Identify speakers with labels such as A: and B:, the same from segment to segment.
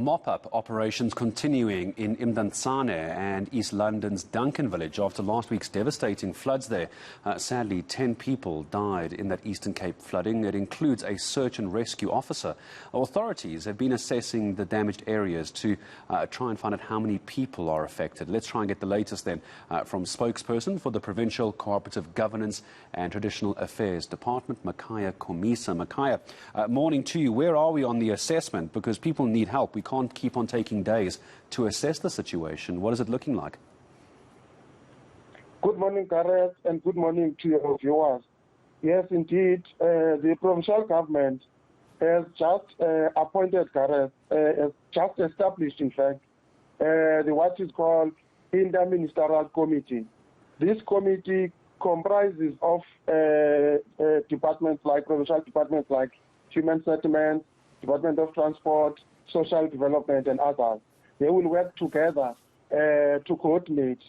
A: Mop-up operations continuing in Mdantsane and East London's Duncan village after last week's devastating floods there. Sadly, 10 people died in that Eastern Cape flooding. It includes a search and rescue officer. Authorities have been assessing the damaged areas to try and find out how many people are affected. Let's try and get the latest then from spokesperson for the Provincial Cooperative Governance and Traditional Affairs Department, Makhaya Komisa. Makhaya, morning to you. Where are we on the assessment? Because people need help. We can't keep on taking days to assess the situation. What is it looking like?
B: Good morning, Gareth, and good morning to your viewers. Yes, indeed, the provincial government has just appointed, Gareth, has just established, in fact, what is called Interministerial Committee. This committee comprises of departments like provincial departments like Human Settlements, Department of Transport, Social Development and others. They will work together to coordinate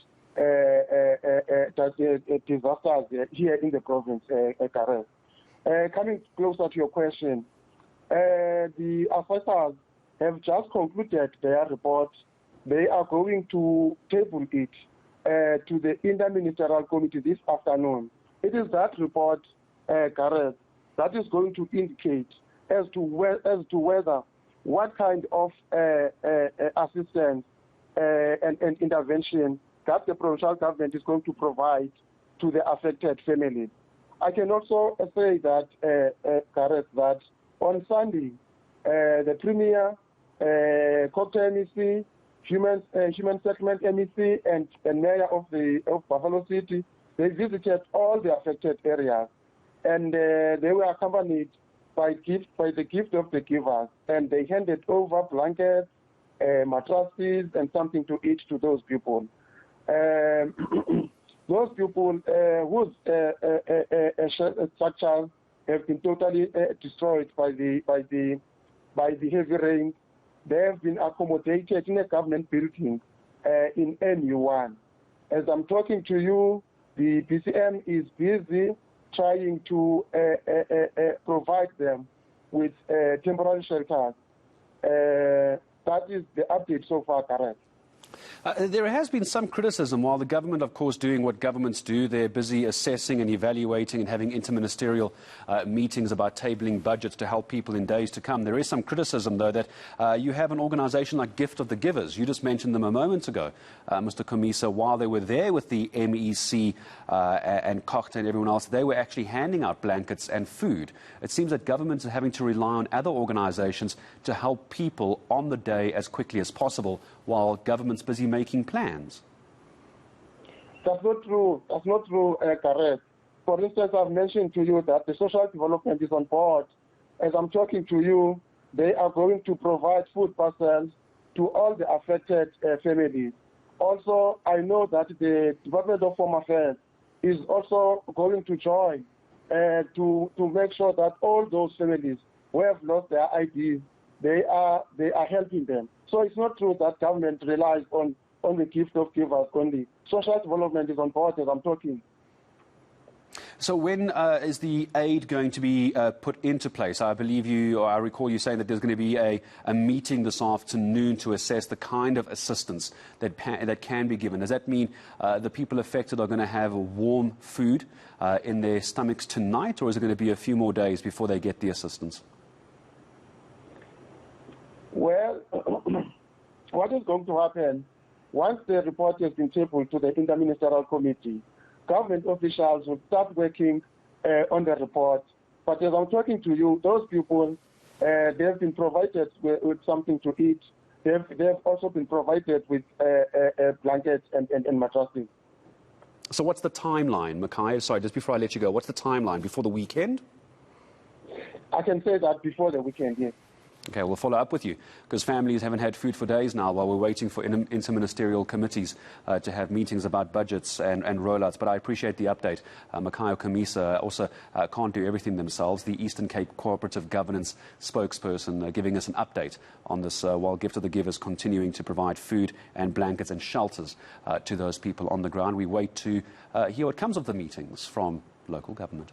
B: disasters here in the province, Gareth. Coming closer to your question, the officers have just concluded their report. They are going to table it to the Interministerial Committee this afternoon. It is that report, Gareth, that is going to indicate as to whether what kind of assistance and intervention that the provincial government is going to provide to the affected families. I can also say that, Gareth, that on Sunday, the Premier, Cooperative MEC, Human Settlement MEC, and Mayor of Buffalo City, they visited all the affected areas, and they were accompanied by the gift of the givers, and they handed over blankets, mattresses, and something to eat to those people. Those people whose structures have been totally destroyed by the heavy rain, they have been accommodated in a government building in NU1. As I'm talking to you, the BCM is busy trying to provide them with temporary shelters. That is the update so far, Karen.
A: There has been some criticism, while the government, of course, doing what governments do. They're busy assessing and evaluating and having interministerial meetings about tabling budgets to help people in days to come. There is some criticism, though, that you have an organisation like Gift of the Givers. You just mentioned them a moment ago, Mr. Komisa. While they were there with the MEC and Cooperative and everyone else, they were actually handing out blankets and food. It seems that governments are having to rely on other organisations to help people on the day as quickly as possible, while government's busy making plans.
B: That's not true. That's not true, Gareth. For instance, I've mentioned to you that the social development is on board. As I'm talking to you, they are going to provide food parcels to all the affected families. Also, I know that the Department of Home Affairs is also going to join to make sure that all those families who have lost their IDs, they are helping them. So it's not true that government relies on the gift of givers only. Social development is on board as I'm talking.
A: So when is the aid going to be put into place? I believe you, or I recall you saying that there's going to be a meeting this afternoon to assess the kind of assistance that can be given. Does that mean the people affected are going to have warm food in their stomachs tonight, or is it going to be a few more days before they get the assistance?
B: Well, what is going to happen, once the report has been tabled to the Interministerial Committee, government officials will start working on the report. But as I'm talking to you, those people, they have been provided with something to eat. They have also been provided with blankets and mattresses.
A: So what's the timeline, Makhaya? Sorry, just before I let you go, what's the timeline? Before the weekend?
B: I can say that before the weekend, yes.
A: Okay, we'll follow up with you, because families haven't had food for days now while we're waiting for interministerial committees to have meetings about budgets and rollouts. But I appreciate the update. Makhaya Komisa also can't do everything themselves. The Eastern Cape Cooperative Governance spokesperson giving us an update on this while Gift of the Givers continuing to provide food and blankets and shelters to those people on the ground. We wait to hear what comes of the meetings from local government.